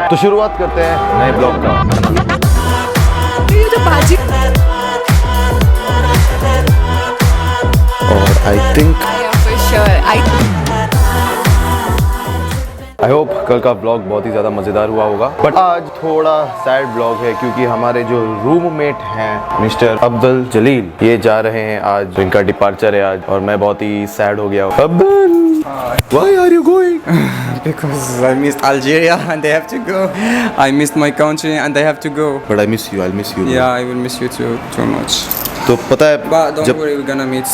तो शुरुआत करते हैं नए ब्लॉग का। ये जो बाजी और I think for sure. I hope कल का ब्लॉग बहुत ही ज़्यादा मज़ेदार हुआ होगा, बट आज थोड़ा सैड ब्लॉग है क्योंकि हमारे जो रूममेट हैं मिस्टर अब्दुल जलील, ये जा रहे हैं आज, इनका डिपार्चर है आज और मैं बहुत ही सैड हो गया हूँ। Abdul, why are you going? Because I missed Algeria and they have to go. I missed my country and they have to go. But I miss you, I'll miss you. Yeah, I will miss you too much. तो पता है But don't जब worry, we're gonna meet.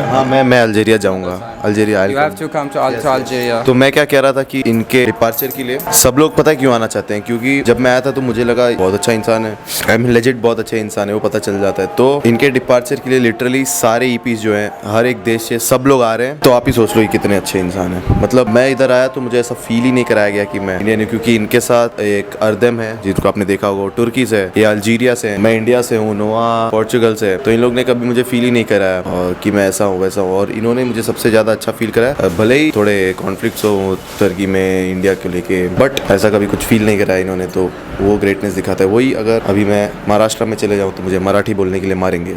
हाँ मैं Algeria जाऊँगा, Algeria You have to come to Algeria. तो मैं क्या कह रहा था कि इनके डिपार्चर के लिए सब लोग पता है क्यों आना चाहते हैं, क्योंकि जब मैं आया था तो मुझे लगा बहुत अच्छा इंसान है, आई मीन लेजिट बहुत अच्छा इंसान है, वो पता चल जाता है। तो इनके डिपार्चर के लिए लिटरली सारे ईपीस जो हैं हर एक देश से सब लोग आ रहे हैं, तो आप ही सोच लो ये कितने अच्छे इंसान है। मतलब मैं इधर आया तो मुझे ऐसा फील ही नहीं कराया गया कि मैं इंडियन हूँ, क्योंकि इनके साथ एक अर्दम है जिनको आपने देखा होगा, तुर्की से, ये अल्जीरिया से, मैं इंडिया से हूँ, नोआ पोर्चुगल से, तो इन लोग ने कभी मुझे फील ही नहीं कराया और कि मैं ऐसा हूँ वैसा हूँ, और इन्होंने मुझे सबसे ज़्यादा अच्छा फील कराया। भले ही थोड़े कॉन्फ्लिक्ट्स हो तुर्की में इंडिया को लेके, बट ऐसा कभी कुछ फील नहीं कराया इन्होंने, तो वो ग्रेटनेस दिखाता है। वही अगर अभी मैं महाराष्ट्र में चले जाऊँ तो मुझे मराठी बोलने के लिए मारेंगे।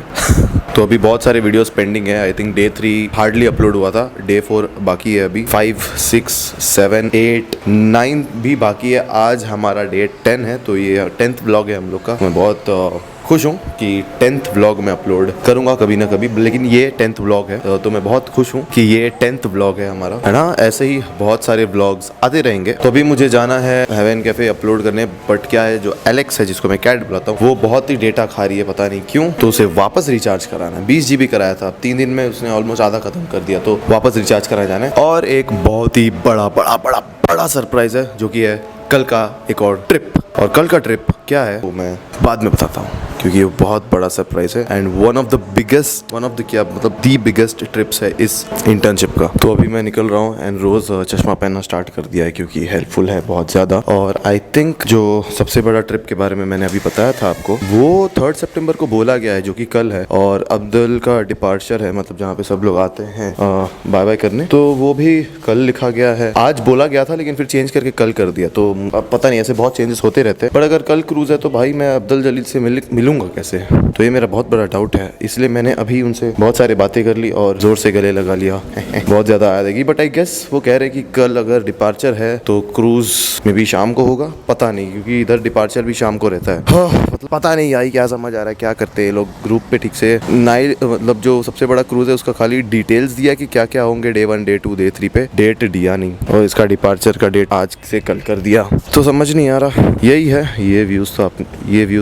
तो अभी बहुत सारे वीडियोस पेंडिंग है, I think day 3 hardly upload हुआ था, डे 4 बाकी है, अभी 5, 6, 7, 8, 9 भी बाकी है। आज हमारा डे 10 है, तो ये 10th व्लॉग है हम लोग का। मैं बहुत खुश हूँ कि 10th व्लॉग मैं अपलोड करूँगा कभी ना कभी, लेकिन ये 10th व्लॉग है, तो मैं बहुत खुश हूँ कि ये 10th व्लॉग है हमारा, है ना। ऐसे ही बहुत सारे व्लॉग्स आते रहेंगे। तो अभी मुझे जाना है हेवन कैफे अपलोड करने, बट क्या है, जो एलेक्स है जिसको मैं कैट बुलाता हूँ, वो बहुत ही डेटा खा रही है, पता नहीं क्यों, तो उसे वापस रिचार्ज कराना है। 20 GB कराया था, 3 दिन में उसने ऑलमोस्ट आधा खत्म कर दिया, तो वापस रिचार्ज कराया जाना है। और एक बहुत ही बड़ा सरप्राइज है, जो कि है कल का एक और ट्रिप। और कल का ट्रिप क्या है वो मैं बाद में बताता हूँ, क्योंकि वो बहुत बड़ा सरप्राइज है and one of the biggest trips है इस इंटर्नशिप का। तो अभी मैं निकल रहा हूँ एंड रोज चश्मा पहनना स्टार्ट कर दिया है, क्योंकि हेल्पफुल है बहुत ज़्यादा। और आई थिंक जो सबसे बड़ा ट्रिप के बारे में मैंने अभी बताया था आपको, वो 3 सितंबर को बोला गया है, जो कि कल है, और अब्दुल का डिपार्चर है, मतलब जहाँ पे सब लोग आते हैं बाय बाय करने, तो वो भी कल लिखा गया है। आज बोला गया था लेकिन फिर चेंज करके कल कर दिया, तो अब पता नहीं, ऐसे बहुत चेंजेस होते रहते हैं। पर अगर कल क्रूज है तो भाई मैं अब्दुल जलील से मिलूंगा कैसे, तो ये मेरा बहुत बड़ा डाउट है। इसलिए मैंने अभी उनसे बहुत सारी बातें कर ली और जोर से गले लगा लिया। बहुत ज्यादा आ जाएगी, बट आई गेस वो कह रहे कि कल अगर डिपार्चर है तो क्रूज में भी शाम को होगा, पता नहीं, क्योंकि इधर डिपार्चर भी शाम को रहता है। मतलब पता नहीं आई क्या समझ आ रहा है क्या करते हैं लोग ग्रुप पे ठीक से। नाइट मतलब जो सबसे बड़ा क्रूज है उसका खाली डिटेल्स दिया कि क्या क्या होंगे डे 1, डे 2, डे 3 पे, डेट दिया नहीं, और इसका डिपार्चर का डेट आज से कल कर दिया, तो समझ नहीं आ रहा। यही है, ये व्यू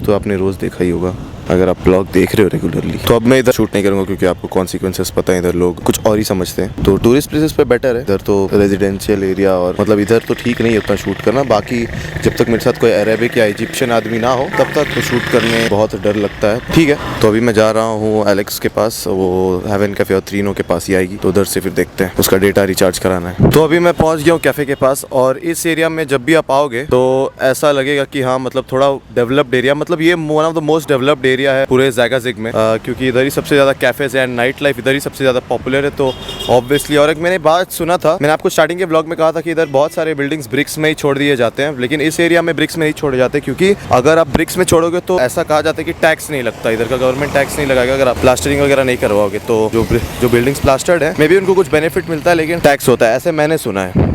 तो आपने रोज देखा ही होगा अगर आप ब्लॉग देख रहे हो रेगुलरली। तो अब मैं इधर शूट नहीं करूंगा क्योंकि आपको कॉन्सिक्वेंसेस पता है, इधर लोग कुछ और ही समझते हैं। तो टूरिस्ट प्लेसेस पे बेटर है, इधर तो रेजिडेंशियल एरिया, और मतलब इधर तो ठीक नहीं है उतना शूट करना। बाकी जब तक मेरे साथ कोई अरेबिक या इजिप्शियन आदमी ना हो तब तक तो शूट करने बहुत डर लगता है। ठीक है, तो अभी मैं जा रहा हूँ एलेक्स के पास, वो हेवन कैफे और त्रीनो के पास ही आएगी, तो उधर से फिर देखते हैं, उसका डेटा रिचार्ज कराना है। तो अभी मैं पहुँच गया हूँ कैफे के पास, और इस एरिया में जब भी आप आओगे तो ऐसा लगेगा कि हाँ मतलब थोड़ा डेवलप्ड एरिया, मतलब ये one of the most developed area है पूरे ज़िग में, क्योंकि इधर ही सबसे ज़्यादा कैफ़ेज़ एंड नाइट लाइफ इधर ही सबसे ज़्यादा पॉपुलर है, तो ऑब्वियसली। और एक मैंने बात सुना था, मैंने आपको स्टार्टिंग के ब्लॉग में कहा था कि इधर बहुत सारे बिल्डिंग्स ब्रिक्स में ही छोड़ दिए जाते हैं, लेकिन इस एरिया में ब्रिक्स में नहीं छोड़े जाते, क्योंकि अगर आप ब्रिक्स में छोड़ोगे तो ऐसा कहा जाता है कि टैक्स नहीं लगता, इधर का गवर्नमेंट टैक्स नहीं लगाएगा अगर आप प्लास्टरिंग वगैरह नहीं करवाओगे। तो जो बिल्डिंग्स प्लास्टर्ड है मे बी उनको कुछ बेनिफिट मिलता है, लेकिन टैक्स होता है, ऐसे मैंने सुना है।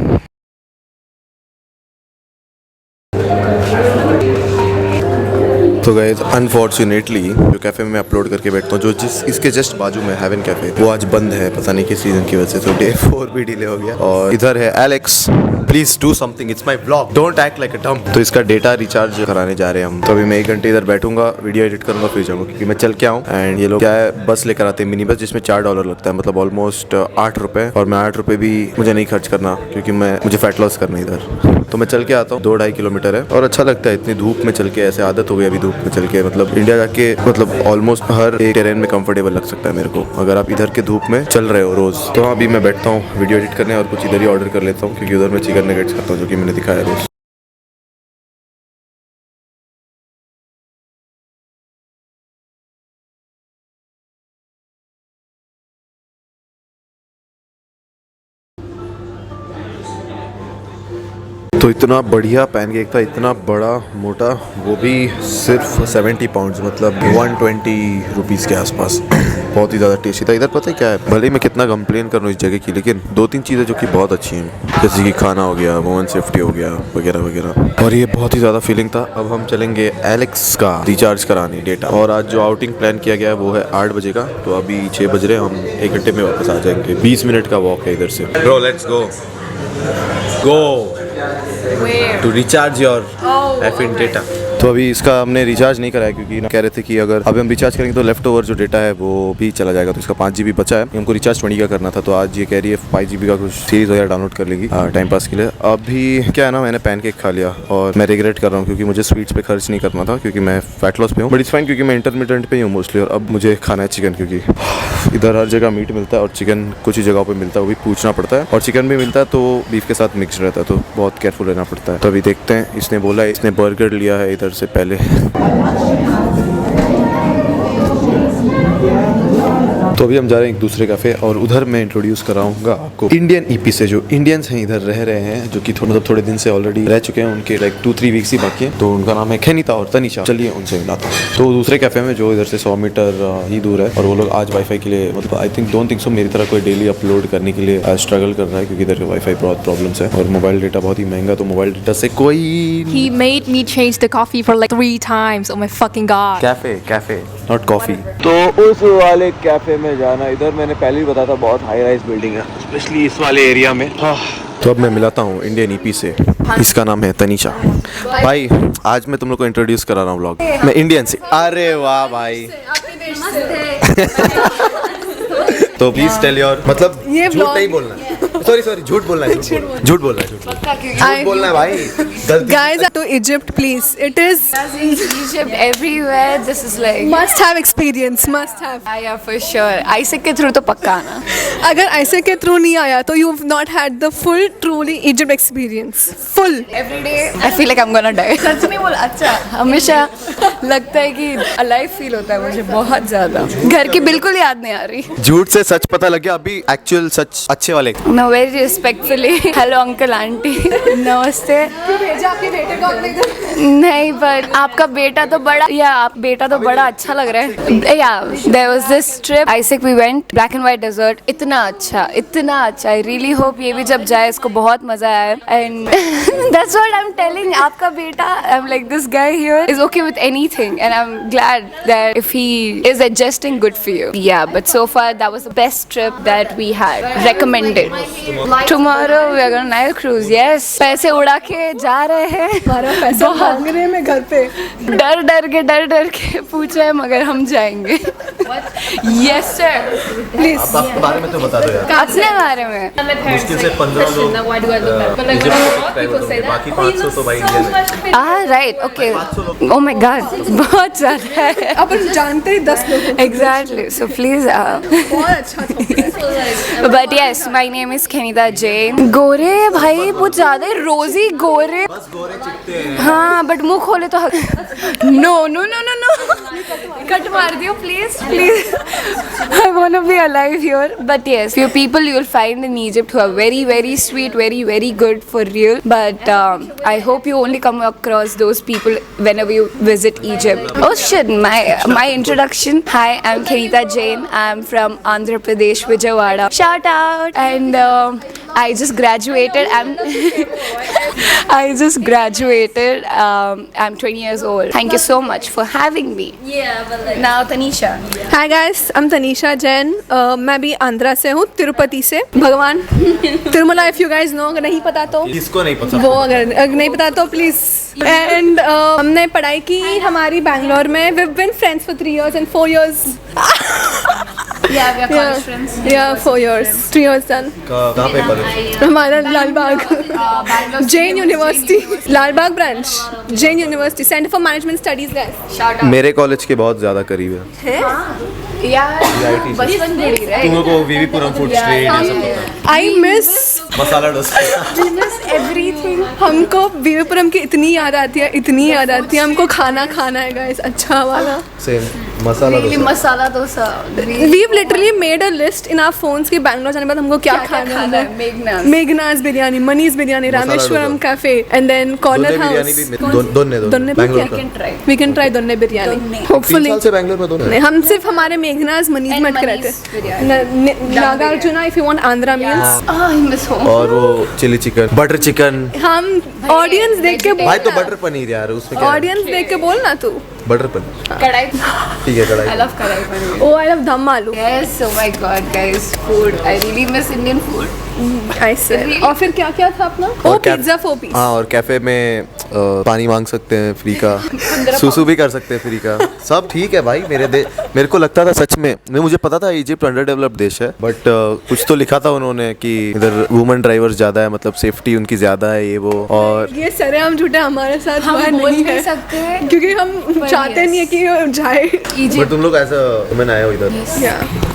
तो गाइस अनफॉर्चुनेटली जो कैफ़े में मैं अपलोड करके बैठता हूँ, जो इसके जस्ट बाजू में हेवन कैफ़े, वो आज बंद है, पता नहीं किस रीज़न की वजह से, तो डे 4 भी डिले हो गया। और इधर है Alex, please do something, it's my vlog, don't act like अ डम। तो इसका डेटा रिचार्ज कराने जा रहे हैं हम, तो अभी मैं 1 घंटे इधर बैठूंगा, वीडियो एडिट करूंगा, फिर जाऊंगा, क्योंकि मैं चल के आऊँ। एंड ये लोग क्या है, बस लेकर आते हैं, मिनी बस, जिसमें $4 लगता है, मतलब ऑलमोस्ट 8 रुपये, और मैं 8 रुपये भी मुझे नहीं खर्च करना, क्योंकि मुझे फैट लॉस करना इधर, तो मैं चल के आता हूँ। 2-2.5 किलोमीटर है, और अच्छा लगता है इतनी धूप में चल के, ऐसे आदत हो गई अभी धूप में चल के, मतलब इंडिया जाके मतलब ऑलमोस्ट हर एक टेरेन में कंफर्टेबल लग सकता है मेरे को, अगर आप इधर के धूप में चल रहे हो रोज। तो अभी मैं बैठता हूँ वीडियो एडिट करने, और कुछ इधर ही ऑर्डर कर लेता हूँ, क्योंकि उधर मैं चिकन नगेट्स खाता हूँ, जो कि मैंने दिखाया रोज। तो इतना बढ़िया पैनकेक था, इतना बड़ा मोटा, वो भी सिर्फ 70 पाउंड्स, मतलब 120 रुपीज़ के आसपास। बहुत ही ज़्यादा टेस्टी था। इधर पता है क्या है, भले ही मैं कितना कंप्लेन कर रहा हूँ इस जगह की, लेकिन 2-3 चीज़ें जो कि बहुत अच्छी हैं, जैसे कि खाना हो गया, वुमेन सेफ्टी हो गया, वगैरह वगैरह। और ये बहुत ही ज़्यादा फीलिंग था। अब हम चलेंगे एलेक्स का रिचार्ज कराने डेटा, और आज जो आउटिंग प्लान किया गया है वो है 8 बजे का, तो अभी 6 बज रहे हैं, हम 1 घंटे में वापस आ जाएंगे। 20 मिनट का वॉक है इधर से। Bro let's go to recharge your effin data. तो अभी इसका हमने रिचार्ज नहीं कराया क्योंकि कह रहे थे कि अगर अभी हम रिचार्ज करेंगे तो लेफ्ट ओवर जो डेटा है वो भी चला जाएगा, तो इसका 5 GB बचा है। हमको रिचार्ज 20 का करना था, तो आज ये कह रही है 5 GB का कुछ सीरीज वगैरह डाउनलोड कर लेगी टाइम पास के लिए। अभी क्या है ना, मैंने पैनकेक खा लिया और मैं रिग्रेट कर रहा हूँ क्योंकि मुझे स्वीट्स पे खर्च नहीं करना था, क्योंकि मैं फैट लॉस पे हूँ। बट इट्स फाइन क्योंकि मैं इंटरमीडिएट पे ही हूँ मोस्टली। और अब मुझे खाना है चिकन, क्योंकि इधर हर जगह मीट मिलता है और चिकन कुछ ही जगहों पर मिलता है, वो भी पूछना पड़ता है। और चिकन भी मिलता है तो बीफ के साथ मिक्स रहता है, तो बहुत केयरफुल रहना पड़ता है। तो अभी देखते हैं। इसने बोला है, इसने बर्गर लिया है इधर से पहले। तो अभी हम जा रहे हैं एक दूसरे कैफ़े, और उधर मैं इंट्रोड्यूस कराऊंगा आपको इंडियन ईपी से, जो इंडियंस हैं इधर रह रहे हैं, जो कि थोड़े दिन से ऑलरेडी रह चुके हैं। उनके लाइक 2-3 वीक्स ही बाकी है। तो उनका नाम है खनीता और तनीषा। चलिए उनसे मिलाता हूँ। तो दूसरे कैफ़े में जो इधर से 100 मीटर ही दूर है, और वो लोग आज वाईफाई के लिए, मतलब I think don't think so मेरी तरह कोई डेली अपलोड करने के लिए स्ट्रगल कर रहा है, क्योंकि इधर वाईफाई बहुत प्रॉब्लम्स है और मोबाइल डेटा बहुत ही महंगा। तो मोबाइल डेटा से कोई He made me change the coffee for like 3 times. Oh my fucking god. Cafe not coffee. तो उस वाले कैफे में जाना, इधर मैंने पहले ही बताया था बहुत हाई राइज बिल्डिंग है, स्पेशली इस वाले एरिया में। तो अब मैं मिलाता हूँ इंडियन ईपी से। इसका नाम है तनीषा। भाई आज मैं तुम लोग को इंट्रोड्यूस करा रहा हूँ व्लॉग में, इंडियन से। अरे वाह भाई। तो प्लीज टेल योर, मतलब झूठ नहीं बोलना, सॉरी झूठ बोलना है, झूठ बोलना है भाई। Guys, to Egypt, please. It is Egypt everywhere. This is like must have experience. Must have. yeah, for sure. Isaac के through तो पक्का ना. अगर ऐसे के थ्रू नहीं आया तो you've not had the full truly Egypt experience. Full. Every day I feel like I'm gonna die. सच में बोल, अच्छा हमेशा लगता है कि alive feel होता है मुझे बहुत ज़्यादा। घर की बिल्कुल याद नहीं आ रही। झूठ से सच पता लग गया, अभी एक्चुअल सच अच्छे वाले। No, very respectfully. Hello uncle auntie. नमस्ते। भेजा आपके बेटे को अपने घर। नहीं, पर आपका बेटा तो बड़ा, या आप बेटा तो बड़ा अच्छा लग रहा है। Yeah, there was this trip. Isaac we went black and white desert. इतना अच्छा। I really hope ये भी जब जाए इसको बहुत मजा आए। And that's what I'm telling. आपका बेटा, I'm like this guy here is okay with anything, and I'm glad that if he is adjusting, good for you. Yeah, but so far that was the best trip that we had. Recommended. Tomorrow we are going Nile cruise. Yes. पैसे उड़ा के जा रहे हैं। हमारा पैसा मांग रहे हैं मैं घर पे। डर के पूछे हैं, मगर हम जाएंगे। Yes sir. Please. अब आपके बारे में तो बता दो यार। अपने बारे में। मुश्किल से 15 लोग बाकी 500 तो भाई इंडियन है। Right. Okay. Oh my God. बहुत ज़्यादा है। अपन जानते ही 10 लोग। Exactly. So please. बहुत अच्छा था। But yes, my name is Khenita Jain. गोरे भाई बहुत ज़्यादा है, रोजी गोरे। बस गोरे चिट्टे हैं। हाँ, बट मुंह खोले तो no. कट मार दियो please. I want to be alive here. But yes, few people you will find in Egypt who are very, very sweet, very, very good for real. But I hope you only come across those people whenever you visit Egypt. Oh shit, my introduction. Hi, I'm Khenita Jain. I'm from Andhra Pradesh, Vijayawada. Shout out. And I just graduated. I'm 20 years old. Thank you so much for having me. Now Tanisha. Hi guys, I'm Tanisha Jain. मैं भी आंध्रा से हूँ, तिरुपति से। भगवान Tirumala, if you guys know, अगर नहीं पता तो किसको नहीं पता, वो अगर नहीं पता तो प्लीज। एंड हमने पढ़ाई की हमारी बैंगलोर में। we've been friends for 3 years and 4 years. Yeah, we are college friends. Yeah, 4 years, 3 years done. कहाँ पे पढ़े? हमारा Lalbagh Jain university, Lalbagh branch, Jain university, centre for management studies. Shout out. मेरे कॉलेज के बहुत ज़्यादा करीब है। Yeah, बचपन बड़ी रहे। तुम लोगों को वीवीपुरम फूड स्ट्रीट ये सब पता है? I miss masala dosa. Everything. हमको वीवीपुरम की इतनी याद आती है, हमको खाना है गाइस, अच्छा वाला। Same. Masala Really dosa masala dosa. We've literally made a list in our phones कि बैंगलोर जाने के बाद हमको क्या खाना है. Meghna's. Meghna's biryani, Manish biryani, masala Rameshwaram dosa. Cafe and then corner Donne biryani house. भी दोन्ने बैंगलोर का Can try. We can try दोन्ने biryani. दोन्ने. 3 Hopefully. साल से बैंगलोर में दोनों नहीं, हम सिर्फ हमारे मेघनाज मनीष And में अटके Mani's रहते biryani. Nagarjuna if you want Andhra meals. Ah, I miss home. और वो चिली चिकन बटर चिकन हम ऑडियंस देख के भाई तो बटर पनीर यार उसमें क्या है? ऑडियंस देख के बोल ना तू. बटर पनीर कढ़ाई. ठीक है I कढ़ाई love कढ़ाई paneer. Oh, I love दम आलू. Yes, oh my god, guys, food. I really miss Indian food. I said. और फिर क्या क्या था अपना? और Oh, pizza 4 piece. हाँ और कैफे में पानी मांग सकते हैं फ्री का सुसु भी कर सकते हैं फ्री का सब ठीक है भाई मेरे को लगता था सच में मुझे पता था इजिप्ट अंडर डेवलप्ड देश है बट कुछ तो लिखा था उन्होंने कि इधर वुमेन ड्राइवर्स ज्यादा है मतलब सेफ्टी उनकी ज्यादा है ये वो और ये सरेआम झूठा हमारे साथ हम हुआ बोल नहीं नहीं है सकते क्योंकि हम चाहते नहीं है कि ये जाए. But Egypt. तुम लोग ऐसा वुमेन आए हो इधर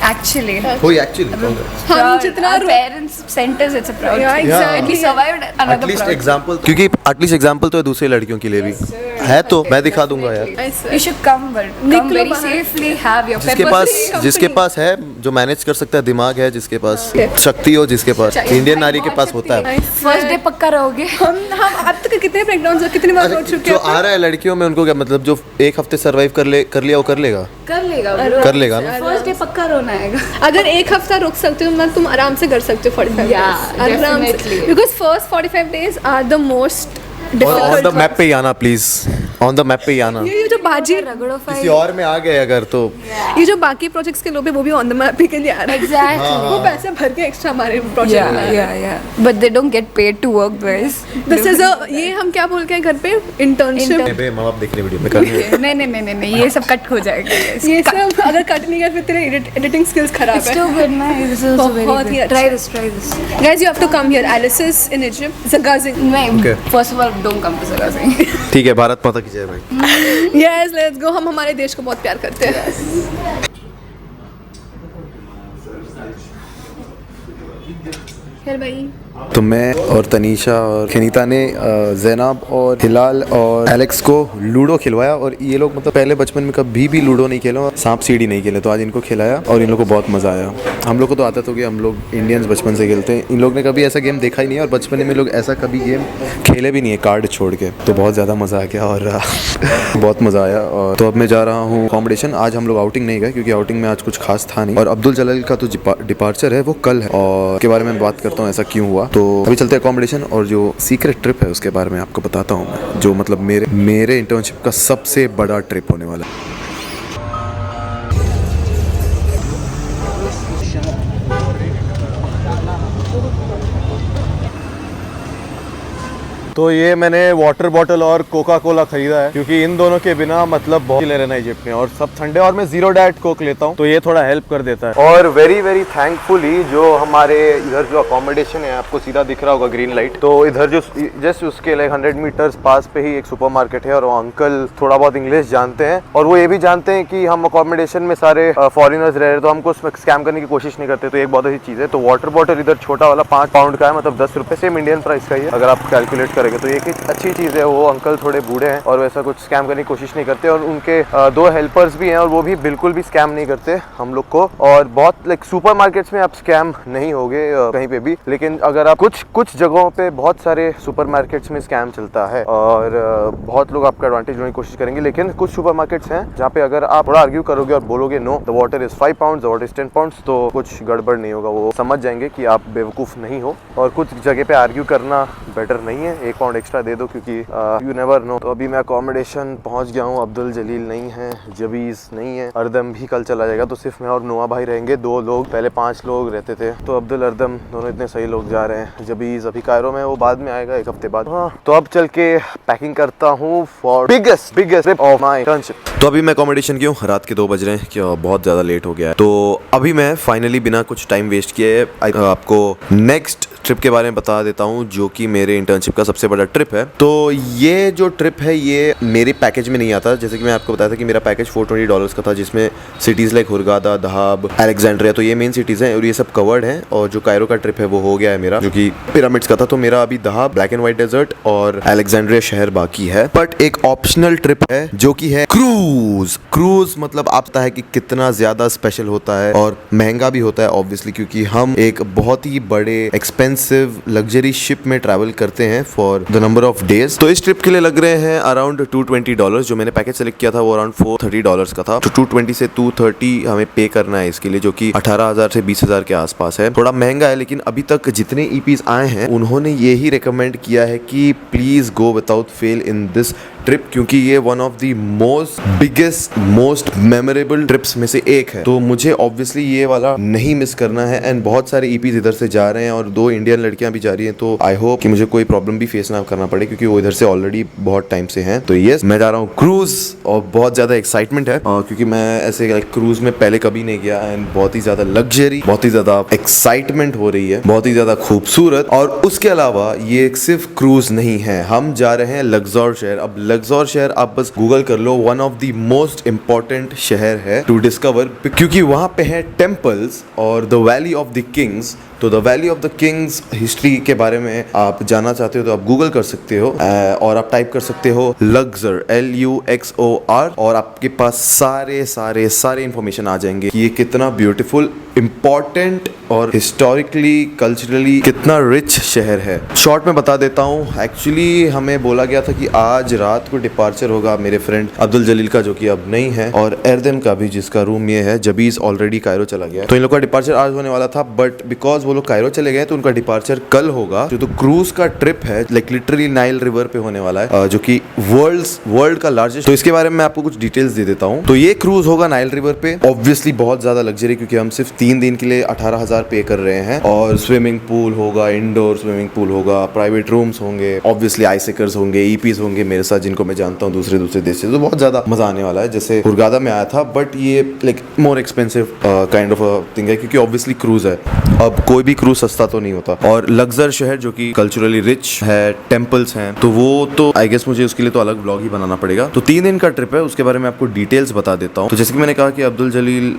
Actually. कोई एक्चुअली हम जितना Our parents sent us, it's a proud Yeah, thing. exactly. We survived another at least proud example क्योंकि एटलीस्ट एग्जांपल तो है दूसरी लड़कियों के लिए भी है तो मैं दिखा दूंगा यार thing. You should come, but come निकलो very बाहर. safely. Have your जिसके pepper पास spray. जिसके पास है जो मैनेज कर सकता है दिमाग है जिसके पास शक्ति हो जिसके पास इंडियन नारी के पास होता है First day पक्का रहोगे. हम अब तक कितने ब्रेकडाउन हो कितनी बार हो चुके जो हैं. आ रहा है लड़कियों में उनको क्या मतलब जो एक हफ्ते सरवाइव कर लिया वो कर लेगा कर लेगा bro. कर लेगा ना First day पक्का रोना आएगा. अगर एक हफ्ता रुक सकते हो ना तुम आराम से कर सकते हो 45 Yeah, days आराम से definitely. Because first 45 days are the most on the difficult. Map पे ही आना प्लीज ऑन द मैप पे ही आना ये जो बाजी रगड़ो किसी और में आ गए अगर तो ये जो बाकी प्रोजेक्ट्स के लोग हैं वो भी ऑन द मैप के लिए आ रहे हैं. Exactly. वो पैसे भर के एक्स्ट्रा हमारे प्रोजेक्ट में yeah. But they don't get paid to work, guys. This is ये हम क्या बोल के हैं घर पे इंटर्नशिप. बे माँ बाप देख रहे वीडियो में करने नहीं, ये सब कट हो जाएगा. guys. ये सब अगर कट नहीं कर फिर तेरे एडिटिंग स्किल्स खराब It's है. too good, man. This is also very बहुत ही good. अच्छा. Try this. Guys, you have to come here. Alice is in Egypt. Zagazig. Okay. First of all, don't come to Zagazig. ठीक है भारत माता की जय भाई Yes, let's go. हम हमारे देश को बहुत प्यार करते हैं. फिर भाई तो मैं और तनीषा और खनीता ने जैनब और हिलाल और एलेक्स को लूडो खिलवाया और ये लोग मतलब पहले बचपन में कभी भी लूडो नहीं खेले और सांप सीढ़ी नहीं खेले तो आज इनको खिलाया और इन लोग को बहुत मज़ा आया. हम लोग को तो आदत होगी हम लोग इंडियंस बचपन से खेलते हैं इन लोग ने कभी ऐसा गेम देखा ही नहीं है और बचपन में लोग ऐसा कभी गेम खेले भी नहीं है कार्ड छोड़ के तो बहुत ज़्यादा मज़ा आ गया और बहुत मज़ा आया. और तो अब मैं जा रहा हूँ अकोमोडेशन. आज हम लोग आउटिंग नहीं गए क्योंकि आउटिंग में आज कुछ खास था नहीं और अब्दुल जलील का तो डिपार्चर है वो कल है और के बारे में बात करता हूँ ऐसा क्यों हुआ. तो अभी चलते हैं अकोमोडेशन और जो सीक्रेट ट्रिप है उसके बारे में आपको बताता हूँ मैं जो मतलब मेरे इंटर्नशिप का सबसे बड़ा ट्रिप होने वाला है. तो ये मैंने वाटर बॉटल और कोका कोला खरीदा है क्योंकि इन दोनों के बिना मतलब बहुत ले रहना इजिप्ट में और सब ठंडे और मैं जीरो डाइट कोक लेता हूँ तो ये थोड़ा हेल्प कर देता है. और वेरी वेरी थैंकफुली जो हमारे इधर जो अकोमोडेशन है आपको सीधा दिख रहा होगा ग्रीन लाइट तो इधर जो जस्ट उसके लाइक 100 मीटर्स पास पे ही एक सुपरमार्केट है और वो अंकल थोड़ा बहुत इंग्लिश जानते हैं और वो ये भी जानते हैं कि हम अकोमोडेशन में सारे फॉरेनर्स रह रहे तो हमको उसमें स्कैम करने की कोशिश नहीं करते तो एक बहुत अच्छी चीज़ है. तो वाटर बॉटल इधर छोटा वाला 5 पाउंड का है मतलब 10 रुपये सेम इंडियन प्राइस का ही है अगर आप कैलकुलेट करेंगे तो एक अच्छी चीज़ है. वो अंकल थोड़े बूढ़े हैं और वैसा कुछ स्कैम करने की कोशिश नहीं करते और उनके 2 हेल्पर्स भी हैं और वो भी बिल्कुल भी स्कैम नहीं करते हम लोग को. और बहुत लाइक सुपर मार्केट्स में आप स्कैम नहीं होगे कहीं पे भी लेकिन अगर आप कुछ जगहों पे बहुत सारे सुपर मार्केट्स में स्कैम चलता है और बहुत लोग आपका एडवांटेज लेने की कोशिश करेंगे लेकिन कुछ सुपर मार्केट्स हैं जहाँ पे अगर आप थोड़ा आर्ग्यू करोगे और बोलोगे know the water is 5 pound the water is 10 pound तो कुछ गड़बड़ नहीं होगा. वो समझ जाएंगे कि आप बेवकूफ़ नहीं हो और कुछ जगह पे आर्ग्यू करना बेटर नहीं है. 1 पाउंड एक्स्ट्रा दे दो क्योंकि यू नेवर नो. तो अभी मैं अकोमोडेशन पहुंच गया हूँ. अब्दुल जलील नहीं है, जबीज़ नहीं है, अर्दम भी कल चला जाएगा तो सिर्फ मैं और नोआ भाई रहेंगे. 2 लोग पहले 5 लोग रहते थे तो अब्दुल अर्दम दोनों इतने सही लोग जा रहे हैं. जबीज़ अभी कायरो में वो बाद में आएगा 1 हफ्ते बाद. हाँ तो अब चल के पैकिंग करता हूँ for biggest trip of my internship. तो अभी मैं अकोमोडेशन क्यों रात के 2 बज रहे हैं क्या बहुत ज़्यादा लेट हो गया है. तो अभी मैं फाइनली बिना कुछ टाइम वेस्ट किए आपको नेक्स्ट ट्रिप के बारे में बता देता हूँ जो कि मेरे इंटर्नशिप का सबसे बड़ा ट्रिप है. तो ये जो ट्रिप है ये मेरे पैकेज में नहीं आता. जैसे कि मैं आपको बताया था कि मेरा पैकेज $420 का था जिसमें सिटीज़ लाइक हुरगादा, दहाब, अलेक्जेंड्रिया तो ये मेन सिटीज़ हैं और ये सब कवर्ड हैं. और जो कायरो का ट्रिप है वो हो गया है मेरा जो कि पिरामिड्स का था. तो मेरा अभी दहाब, ब्लैक एंड वाइट डेजर्ट और अलेक्जेंड्रिया शहर बाकी है. बट एक ऑप्शनल ट्रिप है जो कि है क्रूज. क्रूज मतलब आप पता है कि कितना ज्यादा स्पेशल होता है और महंगा भी होता है ऑब्वियसली, क्योंकि हम एक बहुत ही बड़े एक्सपेंसिव लग्जरी शिप में ट्रैवल करते हैं for the number of days. तो इस ट्रिप के लिए लग रहे हैं अराउंड $220। जो मैंने पैकेज सेलेक्ट किया था वो अराउंड $430 का था। तो 220 से 230 हमें पे करना है इसके लिए, जो कि 18,000 से 20,000 के आसपास है। थोड़ा महंगा है, लेकिन अभी तक जितने ईपीज आए हैं उन्होंने ये ही रिकमेंड किया है कि please go without fail in this trip, क्योंकि ये one of the most biggest most memorable trips में से एक है। तो मुझे ऑब्वियसली ये वाला नहीं मिस करना है। एंड बहुत सारे ईपीज इधर से जा रहे हैं और 2 इंडियन लड़कियां भी जा रही हैं, तो आई होप कि मुझे कोई प्रॉब्लम भी फेस ना करना पड़े, क्योंकि वो इधर से ऑलरेडी बहुत टाइम से हैं। तो यस, मैं जा रहा हूँ क्रूज और बहुत ज्यादा एक्साइटमेंट है, क्योंकि मैं ऐसे क्रूज में पहले कभी नहीं गया। एंड बहुत ही ज्यादा लग्जरी, बहुत ही ज्यादा एक्साइटमेंट हो रही है, बहुत ही ज्यादा खूबसूरत। और उसके अलावा ये सिर्फ क्रूज नहीं है, हम जा रहे हैं लग्जौर शहर। अब लग्जौर शहर आप बस गूगल कर लो, one of the most important शहर है टू डिस्कवर, क्योंकि वहां पे है टेम्पल्स और the valley of the kings. तो the valley of the kings history के बारे में आप जानना चाहते हो तो आप गूगल कर सकते हो, और आप टाइप कर सकते हो लग्जर LUXOR, और आपके पास सारे इंफॉर्मेशन आ जाएंगे कि ये कितना ब्यूटीफुल, इंपॉर्टेंट और हिस्टोरिकली कल्चरली कितना रिच शहर है। शॉर्ट में बता देता हूँ, एक्चुअली हमें बोला गया था कि आज रात को डिपार्चर होगा मेरे फ्रेंड अब्दुल जलील का, जो कि अब नहीं है, और एरदम का भी, जिसका रूम ये है। जबीज ऑलरेडी कायरो चला गया, तो इन लोग का डिपार्चर आज होने वाला था, बट बिकॉज वो लोग कायरो चले गए तो उनका डिपार्चर कल होगा। जो तो क्रूज का ट्रिप है लाइक लिटरली नाइल रिवर पे होने वाला है, जो कि वर्ल्ड का लार्जेस्ट। तो इसके बारे में मैं आपको कुछ डिटेल्स दे देता हूँ। तो ये क्रूज होगा नाइल रिवर पे, ऑब्वियसली बहुत ज्यादा लग्जरी, क्योंकि हम सिर्फ 3 दिन के लिए 18,000 पे कर रहे हैं। और स्विमिंग पूल होगा, इंडोर स्विमिंग पूल होगा, प्राइवेट रूम्स होंगे, ऑब्वियसली आइसिकर्स होंगे, ईपीज होंगे मेरे साथ जिनको मैं जानता हूँ दूसरे देश से। तो बहुत ज्यादा मजा आने वाला है। जैसे हुरगादा में आया था, बट ये like more expensive kind of thing है, क्योंकि ऑब्वियसली क्रूज है। अब कोई भी क्रूज सस्ता तो नहीं होता। और लग्जर शहर जो कि कल्चरली रिच है, टेम्पल्स हैं, तो वो तो आई गेस मुझे उसके लिए तो अलग ब्लॉग ही बनाना पड़ेगा। तो 3 दिन का ट्रिप है, उसके बारे में आपको डिटेल्स बता देता हूँ। तो जैसे कि मैंने कहा कि अब्दुल जलील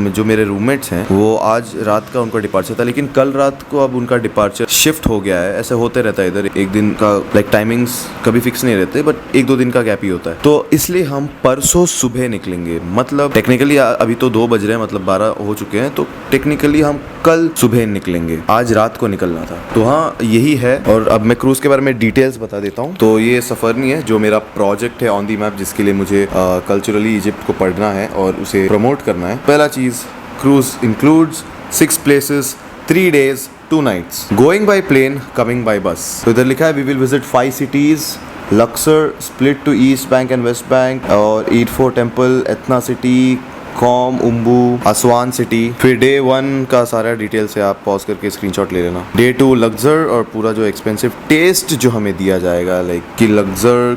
जो मेरे रूममेट्स हैं, वो आज रात का उनका डिपार्चर था, लेकिन कल रात को अब उनका डिपार्चर शिफ्ट हो गया है। ऐसे होते रहता है इधर, एक दिन का लाइक टाइमिंग्स कभी फिक्स नहीं रहते, बट 1-2 दिन का गैप ही होता है। तो इसलिए हम परसों सुबह निकलेंगे, मतलब टेक्निकली अभी तो 2 बज रहे हैं, मतलब 12 हो चुके हैं, तो टेक्निकली हम कल सुबह निकलेंगे, आज रात को निकलना था। तो हाँ, यही है। और अब मैं क्रूज के बारे में डिटेल्स बता देता हूँ। तो ये सफर नहीं है, जो मेरा प्रोजेक्ट है ऑन दी मैप, जिसके लिए मुझे कल्चरली इजिप्ट को पढ़ना है और उसे प्रमोट करना है। पहला चीज, cruise includes 6 places, 3 days, 2 nights, going by plane, coming by bus। तो इधर लिखा है we will visit 5 cities, Luxor split to east bank and west bank, और ईड4 temple, Esna city, Kom, Ombo, Aswan city. फिर डे 1 का सारा details है, आप पॉज करके स्क्रीनशॉट ले लेना। डे 2 लग्जर, और पूरा जो एक्सपेंसिव टेस्ट जो हमें दिया जाएगा, लाइक कि लग्जर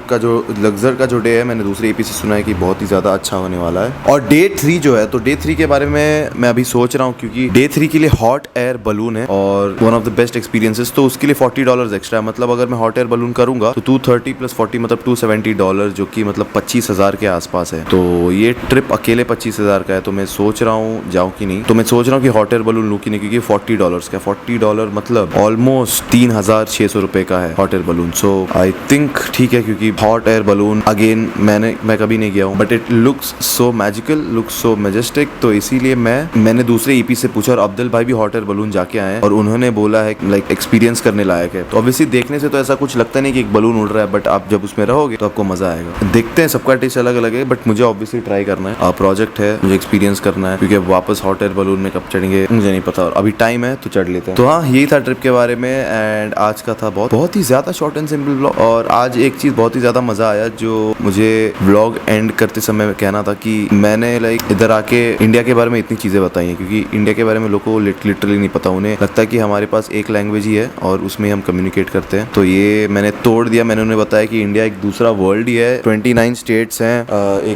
का जो डे है, मैंने दूसरे ईपी से सुना है कि बहुत ही ज़्यादा अच्छा होने वाला है। और डे 3 जो है, तो डे 3 के बारे में मैं अभी सोच रहा हूँ, क्योंकि डे 3 के लिए हॉट एयर बलून है और one of the best experiences. तो उसके लिए $40 एक्स्ट्रा है, मतलब अगर मैं हॉट एयर बलून करूंगा तो 230 + 40 मतलब $270, जो कि मतलब 25,000 के आसपास है। तो ये ट्रिप अकेले 25,000 का है, तो मैं सोच रहा हूँ जाऊँ कि नहीं। तो मैं सोच रहा हूँ कि हॉट एयर बलून लूँ कि नहीं, क्योंकि $40 का, $40 मतलब ऑलमोस्ट 3,600 रुपए का है hot air balloon. So I think ठीक है, क्योंकि हॉट एयर बलून अगेन मैं कभी नहीं गया हूँ, but it looks so magical, looks so majestic. तो इसीलिए मैंने दूसरे ईपी से पूछा, और अब्दुल भाई भी हॉट एयर बलून जाके आए हैं, और उन्होंने बोला है लाइक एक्सपीरियंस करने लायक है। तो ऑब्वियसली देखने से तो ऐसा कुछ लगता नहीं कि एक बलून उड़ रहा है, बट आप जब उसमें रहोगे तो आपको मजा आएगा। देखते हैं, सबका टेस्ट अलग अलग है, बट मुझे ऑब्वियसली ट्राई करना है। प्रोजेक्ट है, मुझे एक्सपीरियंस करना है, क्योंकि वापस हॉट एयर बलून में कब चढ़ेंगे मुझे नहीं पता, और अभी टाइम है तो चढ़ लेते हैं। तो हाँ, यही था ट्रिप के बारे में। एंड आज का था बहुत ही ज्यादा शॉर्ट एंड सिंपल ब्लॉग। और आज एक चीज बहुत ही ज्यादा मजा आया, जो मुझे ब्लॉग एंड करते समय कहना था, कि मैंने लाइक इधर आके इंडिया के बारे में इतनी चीजें बताई हैं, क्योंकि इंडिया के बारे में लोगों को लिटरली नहीं पता। उन्हें लगता है कि हमारे पास एक लैंग्वेज ही है और उसमें हम कम्युनिकेट करते हैं। तो ये मैंने तोड़ दिया। मैंने उन्हें बताया कि इंडिया एक दूसरा वर्ल्ड ही है, 29 स्टेट्स हैं,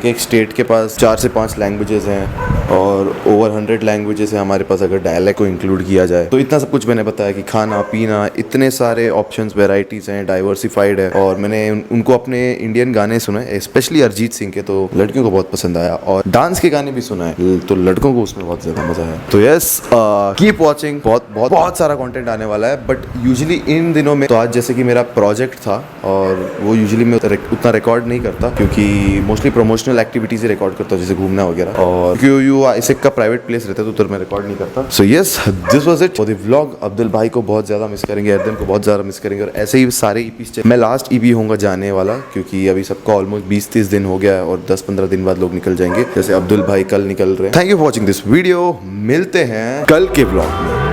एक स्टेट के पास 4 से 5 लैंग्वेज लैंग्वेजेस हैं और ओवर 100 लैंग्वेजेस हैं हमारे पास अगर डायलेक्ट को इंक्लूड किया जाए। तो इतना सब कुछ मैंने बताया कि खाना पीना इतने सारे ऑप्शंस वेराइटीज़ हैं, डाइवर्सिफाइड है। और मैंने उनको अपने इंडियन गाने सुने, स्पेशली अरिजीत सिंह के, तो लड़कियों को बहुत पसंद आया। और डांस के गाने भी सुना है तो लड़कों को उसमें बहुत ज़्यादा मज़ा है। तो यस, कीप वॉचिंग, बहुत सारा कंटेंट आने वाला है। बट यूजुअली इन दिनों में, तो आज जैसे कि मेरा प्रोजेक्ट था और वो यूजुअली मैं उतना रिकॉर्ड नहीं करता क्योंकि मोस्टली प्रमोशनल एक्टिविटीज ही रिकॉर्ड करता हूँ, जैसे घूमना वगैरह। और क्यों आइसेक का प्राइवेट प्लेस रहता है तो मैं रिकॉर्ड नहीं करता। So yes, this was it for the vlog. Abdul भाई को बहुत ज़्यादा मिस करेंगे, एर्दन को बहुत ज़्यादा मिस करेंगे और ऐसे ही सारे ईपीज। मैं लास्ट ईपी होऊंगा जाने वाला क्योंकि अभी सबका ऑलमोस्ट 20-30 दिन हो गया है और 10-15 दिन बाद लोग निकल जाएंगे, जैसे अब्दुल भाई कल निकल रहे हैं। Thank you for watching this video. मिलते हैं कल के व्लॉग में।